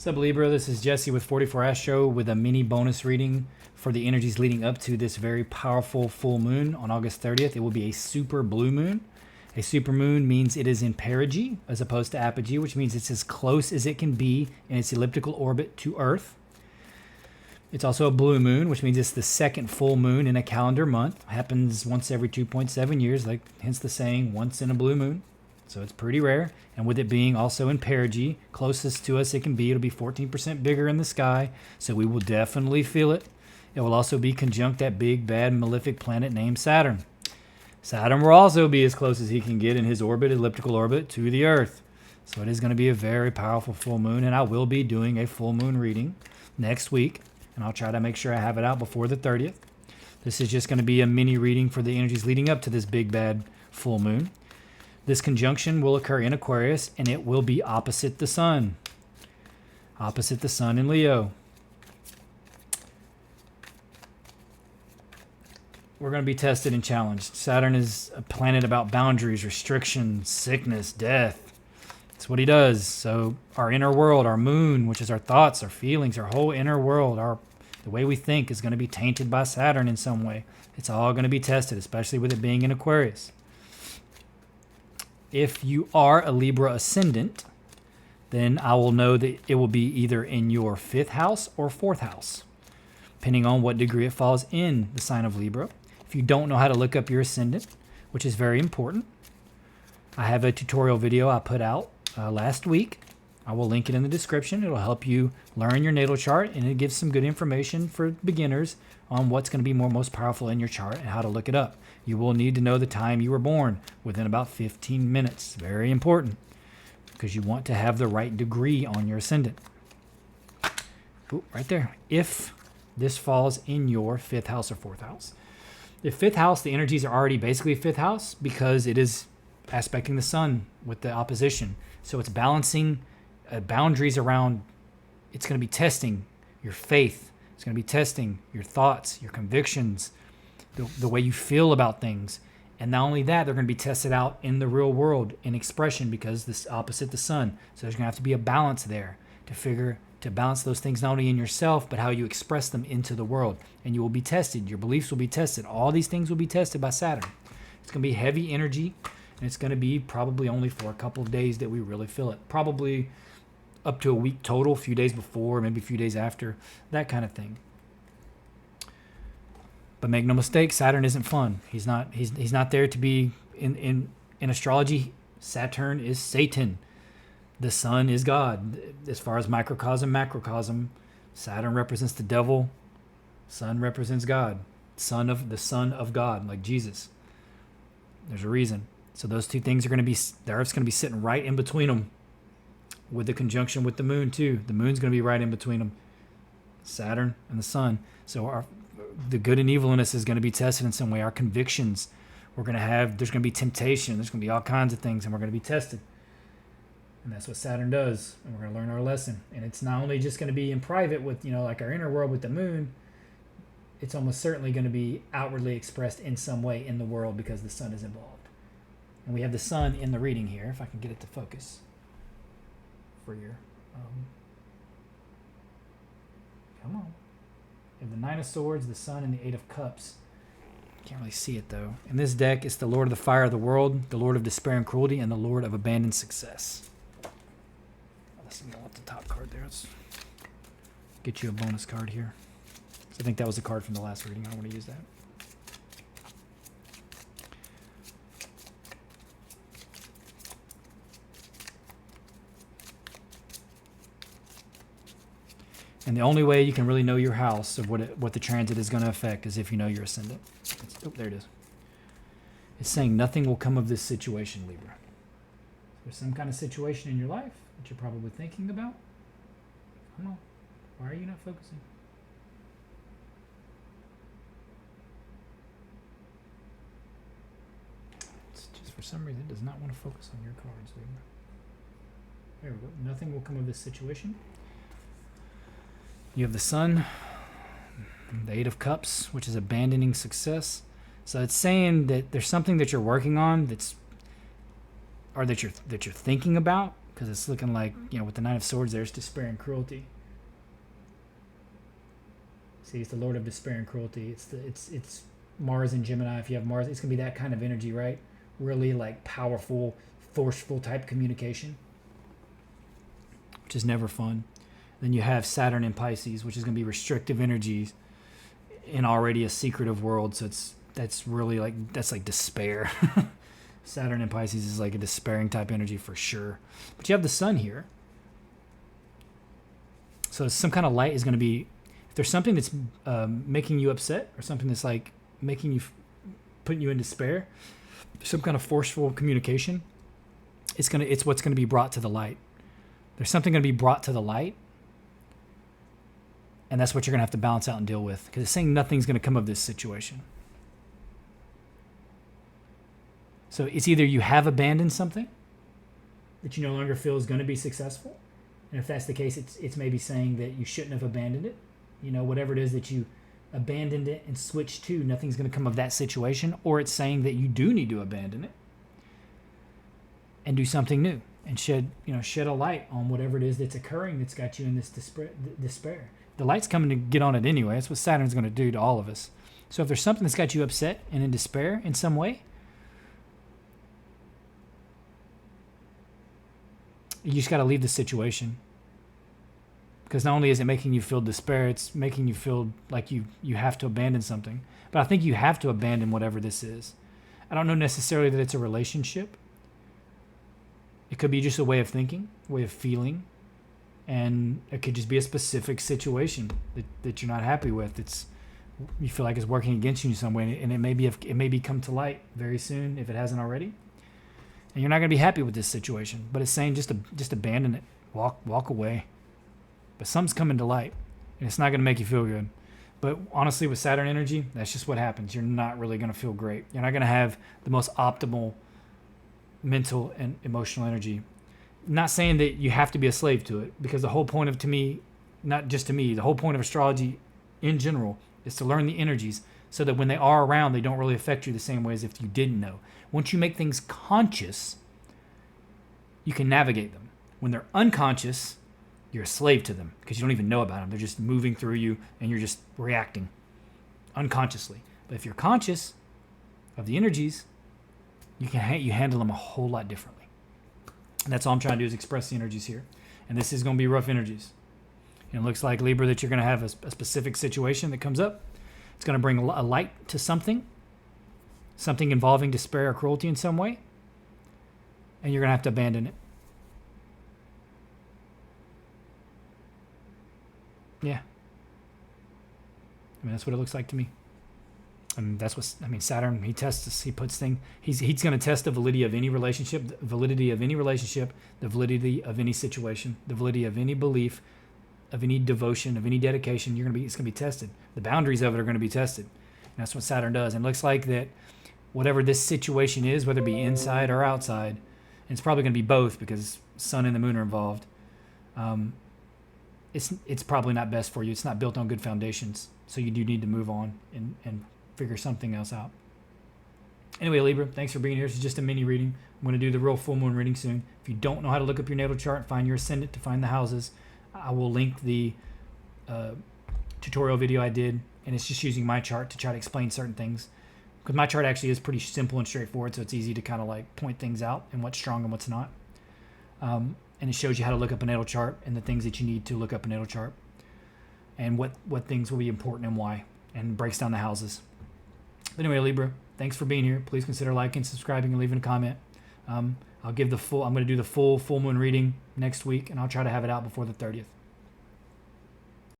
What's up, Libra? This is Jesse with 44 Astro with a mini bonus reading for the energies leading up to this very powerful full moon on August 30th. It will be a super blue moon. A super moon means it is in perigee as opposed to apogee, which means it's as close as it can be in its elliptical orbit to Earth. It's also a blue moon, which means it's the second full moon in a calendar month. Happens once every 2.7 years, like hence the saying, once in a blue moon. So it's pretty rare. And with it being also in perigee, closest to us it can be, it'll be 14% bigger in the sky. So we will definitely feel it. It will also be conjunct that big, bad, malefic planet named Saturn. Saturn will also be as close as he can get in his orbit, elliptical orbit, to the Earth. So it is going to be a very powerful full moon. And I will be doing a full moon reading next week. And I'll try to make sure I have it out before the 30th. This is just going to be a mini reading for the energies leading up to this big, bad full moon. This conjunction will occur in Aquarius, and it will be opposite the sun. Opposite the sun in Leo. We're going to be tested and challenged. Saturn is a planet about boundaries, restrictions, sickness, death. That's what he does. So our inner world, our moon, which is our thoughts, our feelings, our whole inner world, the way we think is going to be tainted by Saturn in some way. It's all going to be tested, especially with it being in Aquarius. If you are a Libra ascendant, then I will know that it will be either in your 5th house or 4th house, depending on what degree it falls in the sign of Libra. If you don't know how to look up your ascendant, which is very important, I have a tutorial video I put out last week. I will link it in the description. It'll help you learn your natal chart, and it gives some good information for beginners on what's going to be most powerful in your chart and how to look it up. You will need to know the time you were born within about 15 minutes. Very important, because you want to have the right degree on your ascendant. Ooh, right there. If this falls in your 5th house or 4th house. The 5th house, the energies are already basically 5th house because it is aspecting the sun with the opposition. So it's balancing boundaries around, it's going to be testing your faith. It's going to be testing your thoughts, your convictions, the way you feel about things. And not only that, they're going to be tested out in the real world in expression because this opposite the sun. So there's going to have to be a balance there to balance those things not only in yourself, but how you express them into the world. And you will be tested. Your beliefs will be tested. All these things will be tested by Saturn. It's going to be heavy energy, and it's going to be probably only for a couple of days that we really feel it. Probably up to a week total, a few days before, maybe a few days after, that kind of thing. But make no mistake, Saturn isn't fun. He's not there to be in astrology. Saturn is Satan. The sun is God. As far as microcosm, macrocosm, Saturn represents the devil. Sun represents God. The son of God, like Jesus. There's a reason. So those two things are going to be, the Earth's going to be sitting right in between them, with the conjunction with the moon too. The moon's going to be right in between them, Saturn and the sun. So the good and evil in us is going to be tested in some way. Our convictions, there's going to be temptation. There's going to be all kinds of things, and we're going to be tested. And that's what Saturn does. And we're going to learn our lesson. And it's not only just going to be in private with, like our inner world with the moon. It's almost certainly going to be outwardly expressed in some way in the world because the sun is involved. And we have the sun in the reading here, if I can get it to focus for your, come on. You have the 9 of Swords, the Sun, and the 8 of Cups. Can't really see it, though. In this deck, it's the Lord of the Fire of the World, the Lord of Despair and Cruelty, and the Lord of Abandoned Success. Let's go with the top card there. Let's get you a bonus card here. So I think that was a card from the last reading. I don't want to use that. And the only way you can really know your house of what the transit is going to affect is if you know your ascendant. There it is. It's saying nothing will come of this situation, Libra. There's some kind of situation in your life that you're probably thinking about. Come on. Why are you not focusing? It's just for some reason it does not want to focus on your cards, Libra. There we go. Nothing will come of this situation. You have the Sun, the 8 of Cups, which is abandoning success. So it's saying that there's something that you're working on that you're thinking about, because it's looking like, with the Nine of Swords there, it's despair and cruelty. See, it's the Lord of Despair and Cruelty. It's Mars and Gemini. If you have Mars, it's gonna be that kind of energy, right? Really like powerful, forceful type communication, which is never fun. Then you have Saturn in Pisces, which is gonna be restrictive energies in already a secretive world. So that's like despair. Saturn in Pisces is like a despairing type energy for sure. But you have the Sun here. So some kind of light is going to be, if there's something that's making you upset or something that's like putting you in despair, some kind of forceful communication, it's what's going to be brought to the light. There's something going to be brought to the light, and that's what you're going to have to balance out and deal with, because it's saying nothing's going to come of this situation. So it's either you have abandoned something that you no longer feel is going to be successful, and if that's the case, it's maybe saying that you shouldn't have abandoned it. Whatever it is that you abandoned it and switched to, nothing's going to come of that situation, or it's saying that you do need to abandon it and do something new and shed a light on whatever it is that's occurring that's got you in this despair. The light's coming to get on it anyway. That's what Saturn's going to do to all of us. So if there's something that's got you upset and in despair in some way, you just got to leave the situation. Because not only is it making you feel despair, it's making you feel like you have to abandon something. But I think you have to abandon whatever this is. I don't know necessarily that it's a relationship. It could be just a way of thinking, way of feeling. And it could just be a specific situation that you're not happy with. You feel like it's working against you in some way, and it may come to light very soon if it hasn't already. And you're not going to be happy with this situation. But it's saying just abandon it, walk away. But something's coming to light, and it's not going to make you feel good. But honestly, with Saturn energy, that's just what happens. You're not really going to feel great. You're not going to have the most optimal mental and emotional energy. I'm not saying that you have to be a slave to it, because the whole point of, to me, not just to me, the whole point of astrology in general is to learn the energies so that when they are around, they don't really affect you the same way as if you didn't know. Once you make things conscious, you can navigate them. When they're unconscious, you're a slave to them because you don't even know about them. They're just moving through you and you're just reacting unconsciously. But if you're conscious of the energies, you handle them a whole lot differently. And that's all I'm trying to do is express the energies here. And this is going to be rough energies. And it looks like, Libra, that you're going to have a specific situation that comes up. It's going to bring a light to something involving despair or cruelty in some way. And you're going to have to abandon it. Yeah. That's what it looks like to me. And that's what, Saturn, he tests us, he puts things, he's going to test the validity of any relationship, the validity of any situation, the validity of any belief, of any devotion, of any dedication. It's going to be tested. The boundaries of it are going to be tested. And that's what Saturn does. And it looks like that whatever this situation is, whether it be inside or outside, and it's probably going to be both because Sun and the Moon are involved, it's probably not best for you. It's not built on good foundations. So you do need to move on and figure something else out. Anyway, Libra, thanks for being here. This is just a mini reading. I'm going to do the real full moon reading soon. If you don't know how to look up your natal chart, find your ascendant to find the houses, I will link the tutorial video I did, and it's just using my chart to try to explain certain things. Because my chart actually is pretty simple and straightforward, so it's easy to kind of like point things out and what's strong and what's not. And it shows you how to look up a natal chart and the things that you need to look up a natal chart and what things will be important and why, and breaks down the houses. But anyway, Libra, thanks for being here. Please consider liking, subscribing, and leaving a comment. I'm going to do the full moon reading next week, and I'll try to have it out before the 30th.